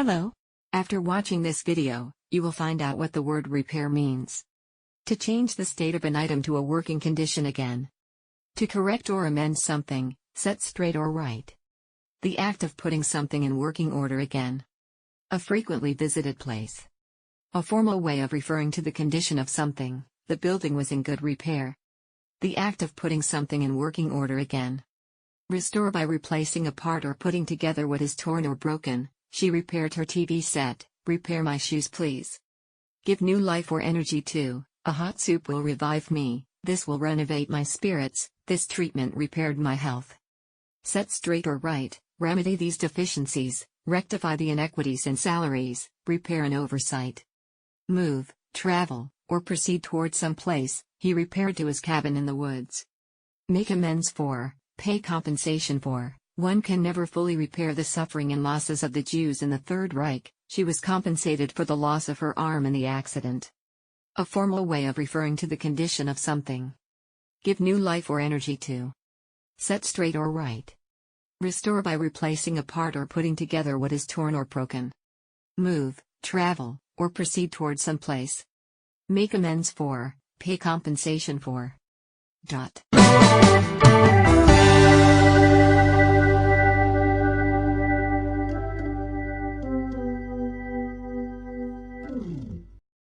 Hello. After watching this video, you will find out what the word repair means. To change the state of an item to a working condition again. To correct or amend something, set straight or right. The act of putting something in working order again. A frequently visited place. A formal way of referring to the condition of something. The building was in good repair. The act of putting something in working order again. Restore by replacing a part or putting together what is torn or broken. She repaired her TV set. Repair my shoes please. Give new life or energy to. A hot soup will revive me. This will renovate my spirits. This treatment repaired my health. Set straight or right. Remedy these deficiencies. Rectify the inequities in salaries. Repair an oversight. Move, travel, or proceed toward some place. He repaired to his cabin in the woods. Make amends for. Pay compensation for. One can never fully repair the suffering and losses of the Jews in the Third Reich. She was compensated for the loss of her arm in the accident. A formal way of referring to the condition of something. Give new life or energy to. Set straight or right. Restore by replacing a part or putting together what is torn or broken. Move, travel, or proceed toward some place. Make amends for. Pay compensation for.